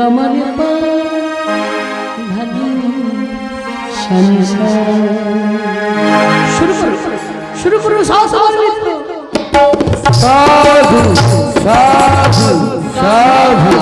গ্রামের শুরু করুন সাধু সাধু সাধু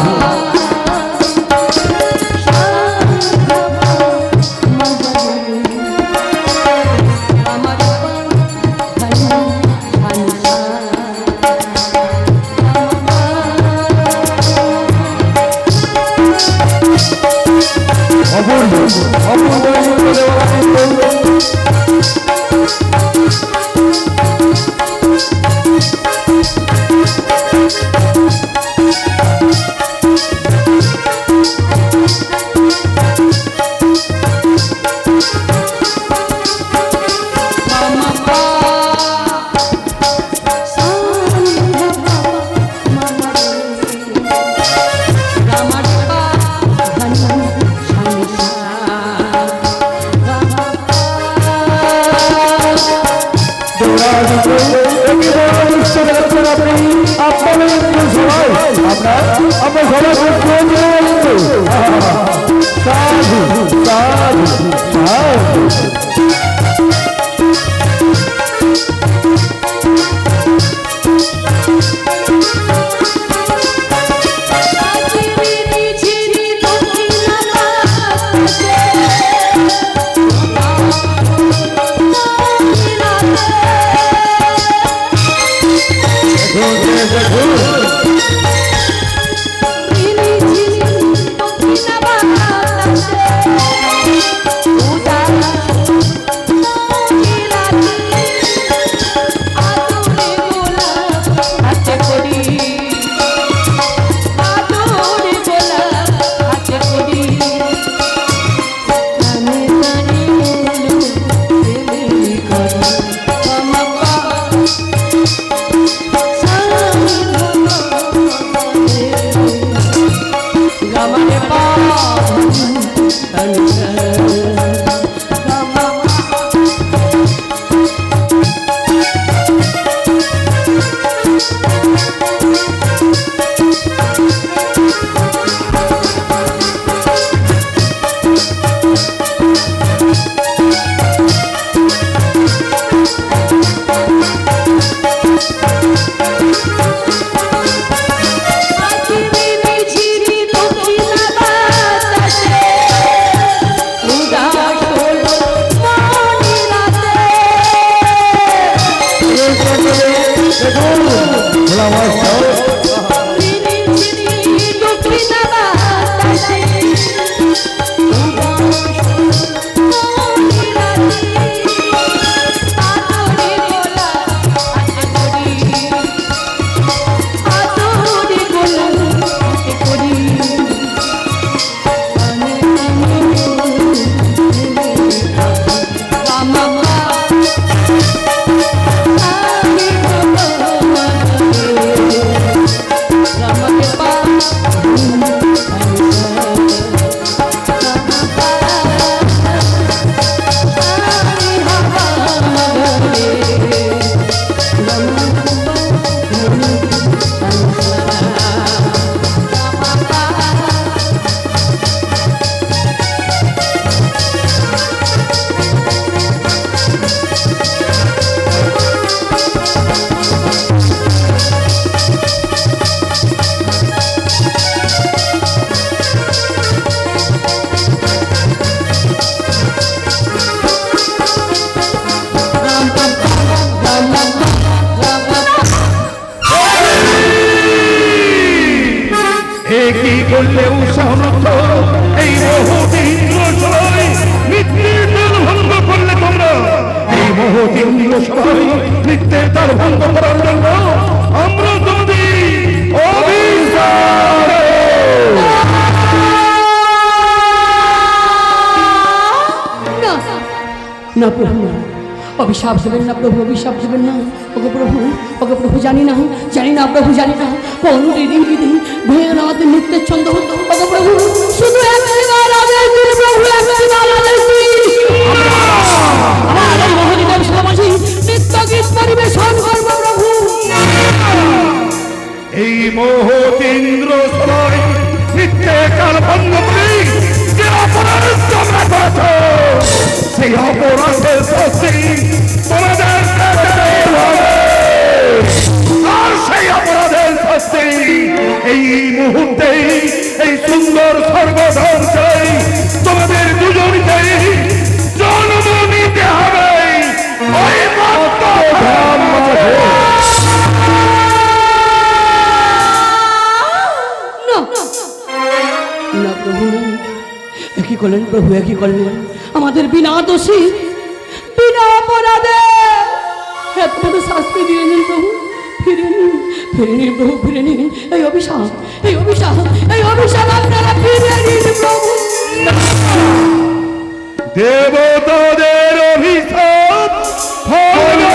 না প্রভু, অভিশাপ দেবেন না প্রভু, অভিশাপ দেবেন না। ওকে প্রভু জানি না প্রভু, জানি না কোন দিন ভেঙে আমাদের নিত্যের ছন্দ হতো। ওকে প্রভু শুধু একবার আদেশ দিন প্রভু, একবার আদেশ দিন। আমাদের মহাদেব সমাজী নিত্য গীত পরিবেশন করবো প্রভু। এই মহতীন্দ্র সবাই নিত্যে কাল ভঙ্গ করি যে অপরাধ তোমরা করেছ, সেই অপরাধের শাস্তি তোমাদের পেতে হবে। আর সেই অপরাধের শাস্তি এই মুহূর্তেই, এই সুন্দর স্বর্গধ্বংসেই তোমাদের দুজনকেই জন্ম নিতে হবে। ওই মর্তধাম মাঝে। না না প্রভু, একই করলেন প্রভু, একই করলেন। আমাদের বিনা দোষী, বিনা অপরাধে এত বড় শাস্তি দিয়েছেন প্রভু। ফিরে নিন, ফিরে নিন প্রভু, ফিরে নিন। এই অভিশাপ, এই অভিশাপ, এই অভিশাপ আপনারা ফিরে নিন প্রভু। দেবতাদের অভিশাপ হবে।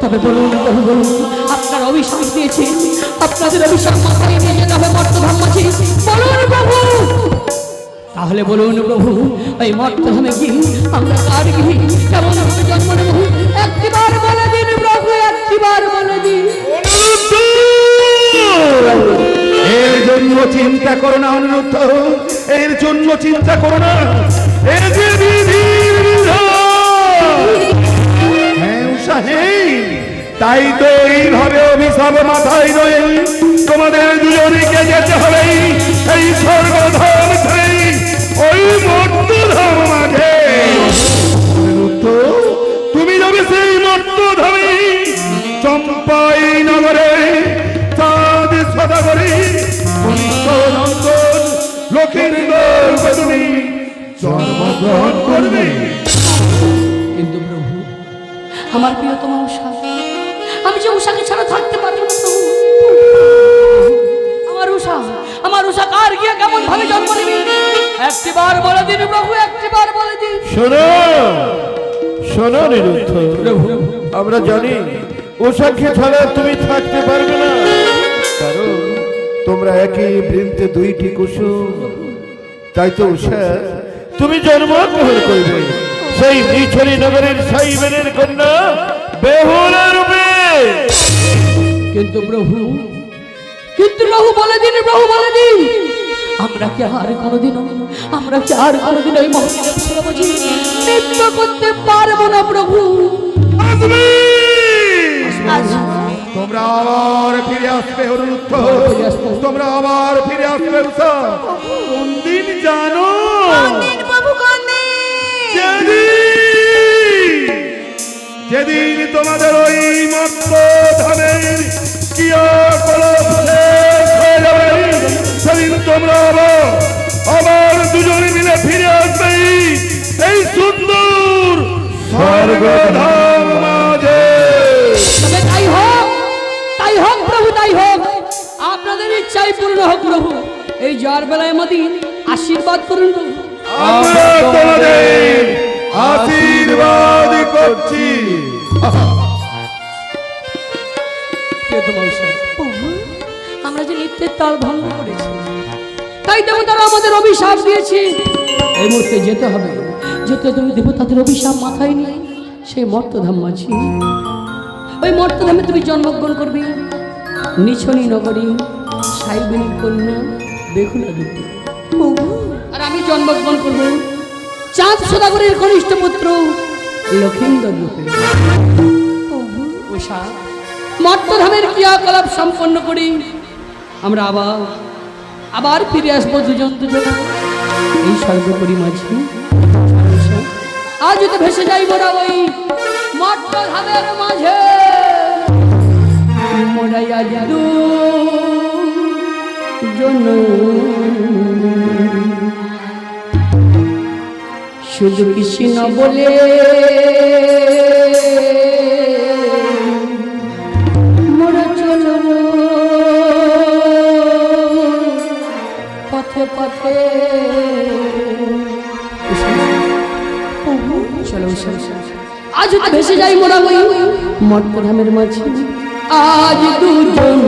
তবে বলুন প্রভু, বলুন আপনার অভিশাপ দিয়েছেন, আপনাদের অভিশাপ মাথায় নিয়ে যেতে হবে মর্তধাম মাঝি। বলুন প্রভু, তাহলে বলুন প্রভু, ওই মর্তধামে কি আমরা কার গৃহে কেমন ভাবে জন্ম নেব? একটিবার বলে দিন প্রভু, একটিবার বলে দিন। এর জন্য চিন্তা করো না অনিরুদ্ধ, এর জন্য চিন্তা করো না। এর যে বিধির বিধান, হ্যাঁ উষা, হ্যাঁ, তাই তো এইভাবে অভিশাপ মাথায় রয়ে তোমাদের দুজনকে যেতে হবে এই স্বর্গধাম ছেড়ে ওই মর্তধাম মাঝে। অনিরুদ্ধ, তুমি যাবে সেই মর্তধামে, চম্পাই নগরে চাঁদ সদাগরে লোকের গর্ভে তুমি জন্মগ্রহণ করবে। কিন্তু প্রভু, আমার প্রিয়তমা উষা, আমি যে উষাকে ছাড়া থাকতে পারবো না প্রভু। আমার উষা, আমার উষা কার গিয়ে কেমন ভাবে জন্ম নেবে? একটিবার বলে দিন প্রভু, একটিবার বলে দিন। শোনো শোনো অনিরুদ্ধ, আমরা জানি উষাকে ছাড়া তুমি থাকতে পারবে না, কারণ তোমরা একই বৃন্তে দুইটি কুসুম। তাই তো উষা, তুমি জন্মগ্রহণ করবে সেই নিছরি নগরের সাইবেনের কন্যা বেহুলা রূপে। কিন্তু প্রভু, কিন্তু প্রভু বলে দিন, প্রভু বলে দিন, আমরা কি আর কোনোদিন, আমরা কি আর কোনোদিন ওই মহাদেবের পুরোবাজি নৃত্য করতে পারবো না প্রভু? তোমরা আবার ফিরে আসবে অনিরুদ্ধ, তোমরা আবার ফিরে আসবে উষা। কোন দিন জানো? যেদিন তোমাদের ওই মর্তধামের ক্রিয়াকলাপ শেষ হয়ে যাবে, সেদিন তোমরা আবার দুজনে মিলে ফিরে আসবে এই সুন্দর স্বর্গধাম মাঝে। তাই হোক, তাই হোক প্রভু, তাই হোক। আপনাদের ইচ্ছাই পূর্ণ হোক প্রভু। এই জ্বর বেলায় মদিন আশীর্বাদ করুন প্রভু। আমরা তোমাদের আশীর্বাদ করছি। প্রভু, আমরা যে নিত্যের তাল ভঙ্গ করেছি, তাই দেবতারা আমাদের অভিশাপ দিয়েছে। এই মুহূর্তে যেতে হবে, যেতে তুমি দেবতাদের অভিশাপ মাথায় নিয়ে সেই মর্তধাম মাঝি, ওই মর্তধামে তুমি জন্মগ্রহণ করবে নিছনি নগরী সাইবেনের কন্যা বেহুলা রূপে। আর আমি জন্মগ্রহণ করব চাঁদ সদাগরের কনিষ্ঠ পুত্র লক্ষিন্দর রূপে। উষা, মর্তধামের ক্রিয়াকলাপ সম্পন্ন করি আমরা আবার ফিরে আসবো দুজন দুজনা এই সর্বোপরি মাঝি। আজ তো ভেসে যাই মোরা ওই মর্তধামের মাঝে, মোরাইয়া দুজন শুধু কৃষ্ণ বলে মোরা চলব পথে পথে। চলো আজ ভেসে যাই মোরা ওই মর্তধামের মাঝে। আজ দুজন